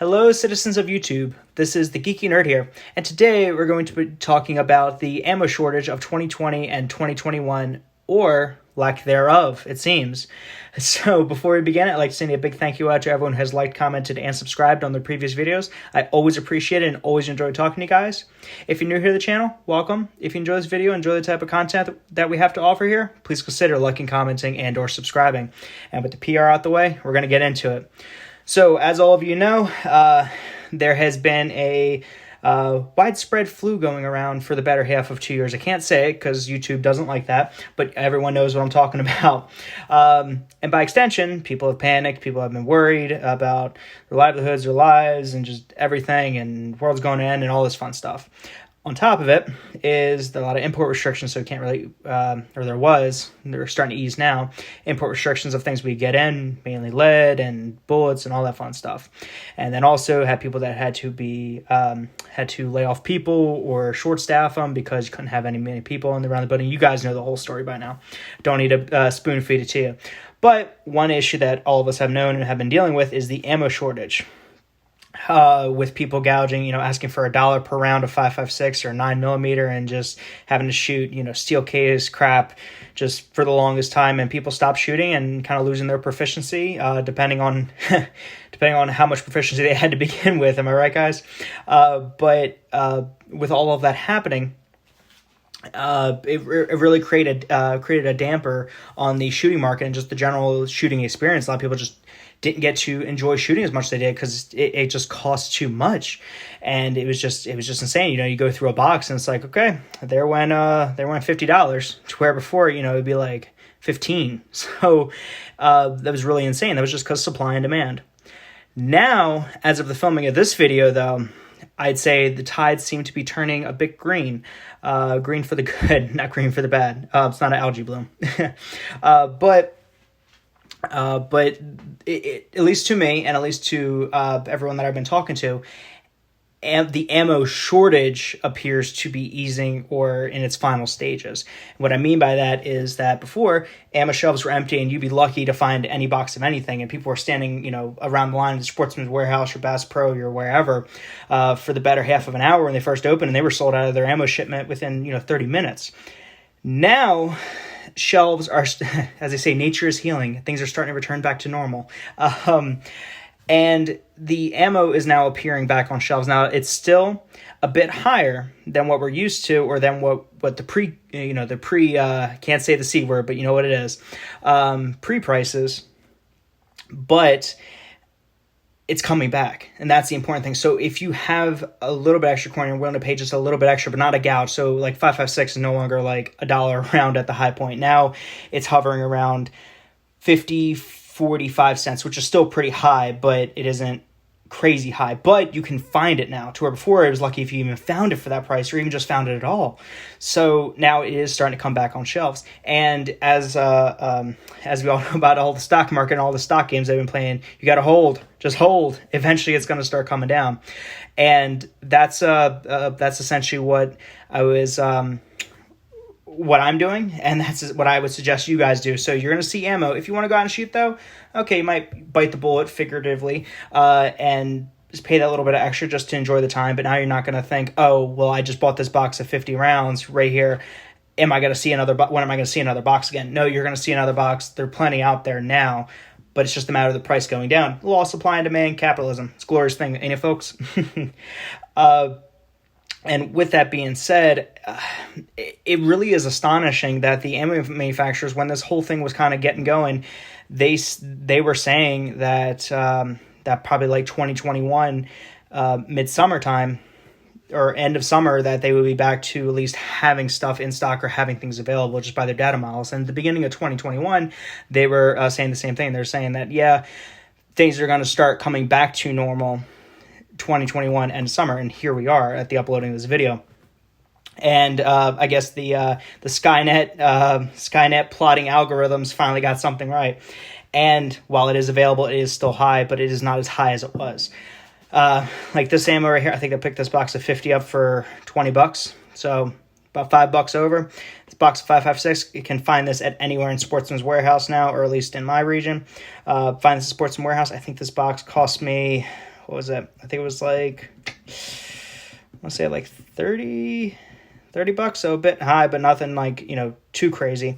Hello, citizens of YouTube. This is the Geeky Nerd here, and today we're going to be talking about the ammo shortage of 2020 and 2021, or lack thereof, it seems. So before we begin, I'd like to send a big thank you out to everyone who has liked, commented, and subscribed on the previous videos. I always appreciate it and always enjoy talking to you guys. If you're new here to the channel, welcome. If you enjoy this video, enjoy the type of content that we have to offer here, please consider liking, commenting, and or subscribing. And with the PR out the way, we're going to get into it. So, as all of you know, there has been a widespread flu going around for the better half of 2 years. I can't say it because YouTube doesn't like that, but everyone knows what I'm talking about. And by extension, people have panicked, people have been worried about their livelihoods, their lives, and just everything, and the world's going to end and all this fun stuff. On top of it is a lot of import restrictions, so you can't really, they're starting to ease now, import restrictions of things we get in, mainly lead and bullets and all that fun stuff. And then also had people that had to lay off people or short staff them because you couldn't have many people around the building. You guys know the whole story by now. Don't need to spoon feed it to you. But one issue that all of us have known and have been dealing with is the ammo shortage. With people gouging, asking for $1 per round of 5.56 or 9mm and just having to shoot, steel case crap just for the longest time, and people stop shooting and kind of losing their proficiency, depending on how much proficiency they had to begin with. Am I right, guys? But with all of that happening, it really created a damper on the shooting market and just the general shooting experience. A lot of people just didn't get to enjoy shooting as much as they did because it just cost too much, and it was just insane. You go through a box and it's like, okay, there went $50, to where before it'd be like 15. So that was really insane. That was just because supply and demand. Now, as of the filming of this video, though, I'd say the tides seem to be turning a bit green. Green for the good, not green for the bad. It's not an algae bloom. But at least to me, and at least to everyone that I've been talking to, the ammo shortage appears to be easing or in its final stages. What I mean by that is that before, ammo shelves were empty and you'd be lucky to find any box of anything, and people were standing, around the line at the Sportsman's Warehouse or Bass Pro or wherever for the better half of an hour when they first opened, and they were sold out of their ammo shipment within 30 minutes. Now, shelves are, as they say, nature is healing. Things are starting to return back to normal. And the ammo is now appearing back on shelves. Now, it's still a bit higher than what we're used to, or than what the can't say the C word, but you know what it is, pre-prices, but it's coming back, and that's the important thing. So if you have a little bit extra coin, you're willing to pay just a little bit extra, but not a gouge. So like 5.56 is no longer like $1 a round at the high point. Now it's hovering around 45 cents, which is still pretty high, but it isn't crazy high. But you can find it now, to where before it was lucky if you even found it for that price, or even just found it at all. So now it is starting to come back on shelves. And as we all know about all the stock market and all the stock games they've been playing, you got to hold, just hold. Eventually it's going to start coming down. And that's essentially what what I'm doing, and that's what I would suggest you guys do. So you're going to see ammo. If you want to go out and shoot, though, okay, you might bite the bullet figuratively and just pay that little bit of extra just to enjoy the time. But now you're not going to think, oh, well, I just bought this box of 50 rounds right here. When am I going to see another box again? No, you're going to see another box. There are plenty out there now, but it's just a matter of the price going down. Law of supply and demand, capitalism. It's a glorious thing, ain't it, folks? And with that being said, it really is astonishing that the ammo manufacturers, when this whole thing was kind of getting going, they were saying that that probably like 2021, midsummer time or end of summer, that they would be back to at least having stuff in stock or having things available just by their data models. And at the beginning of 2021, they were saying the same thing. They're saying that, yeah, things are going to start coming back to normal 2021 end of summer, and here we are at the uploading of this video. And I guess the Skynet plotting algorithms finally got something right. And while it is available, it is still high, but it is not as high as it was. Like this ammo right here, I think I picked this box of 50 up for $20. So about $5 over. This box of 5.56, you can find this at anywhere in Sportsman's Warehouse now, or at least in my region. Find this at Sportsman's Warehouse. I think this box cost me what was it? I think it was like, I want to say like 30 bucks, so a bit high, but nothing like, too crazy.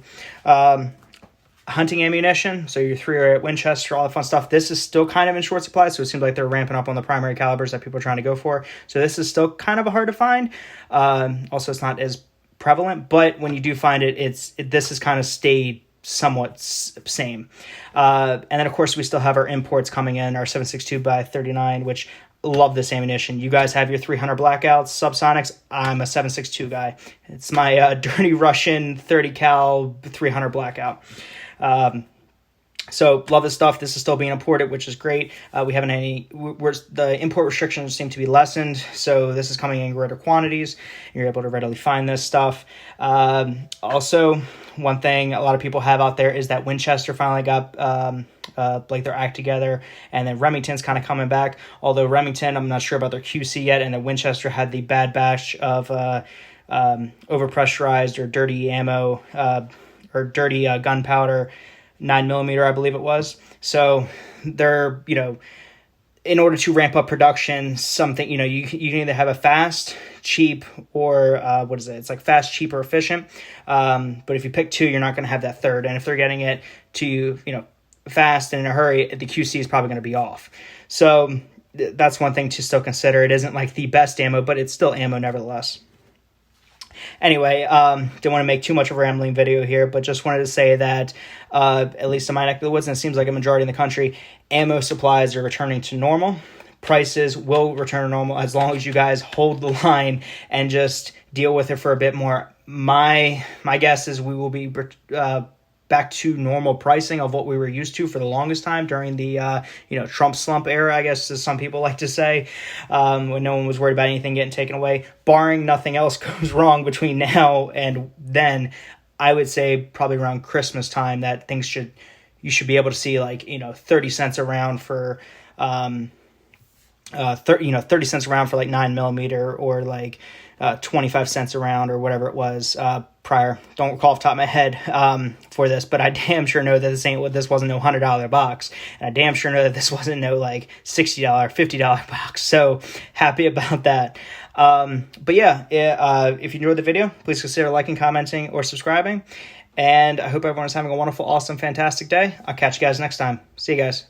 Hunting ammunition, so your 308 Winchester, all that fun stuff. This is still kind of in short supply, so it seems like they're ramping up on the primary calibers that people are trying to go for. So this is still kind of hard to find. Also, it's not as prevalent, but when you do find it, this has kind of stayed somewhat same. And then, of course, we still have our imports coming in, our 7.62 by 39, which love this ammunition. You guys have your 300 Blackouts, subsonics. I'm a 7.62 guy. It's my Dirty Russian 30 cal 300 Blackout. So love this stuff. This is still being imported, which is great. We haven't the import restrictions seem to be lessened. So this is coming in greater quantities. You're able to readily find this stuff. Also, one thing a lot of people have out there is that Winchester finally got, like their act together, and then Remington's kind of coming back. Although Remington, I'm not sure about their QC yet, and then Winchester had the bad batch of, overpressurized or dirty ammo, or dirty gunpowder, 9mm, I believe it was. So they're, in order to ramp up production, something, you can either have a fast, cheap, or what is it? It's like fast, cheap, or efficient. But if you pick two, you're not going to have that third. And if they're getting it to, fast and in a hurry, the QC is probably going to be off. So that's one thing to still consider. It isn't like the best ammo, but it's still ammo nevertheless. Anyway, didn't want to make too much of a rambling video here, but just wanted to say that, at least in my neck of the woods, and it seems like a majority in the country, ammo supplies are returning to normal. Prices will return to normal as long as you guys hold the line and just deal with it for a bit more. My guess is we will be back to normal pricing of what we were used to for the longest time during the Trump slump era, I guess, as some people like to say, when no one was worried about anything getting taken away. Barring nothing else goes wrong between now and then, I would say probably around Christmas time that you should be able to see 30 cents a round for 30 cents a round for like 9mm, or like 25 cents a round or whatever it was prior. Don't recall off the top of my head for this, but I damn sure know that this wasn't no $100 box, and I damn sure know that this wasn't no like $60, $50 box. So happy about that. But yeah, if you enjoyed the video, please consider liking, commenting, or subscribing. And I hope everyone is having a wonderful, awesome, fantastic day. I'll catch you guys next time. See you guys.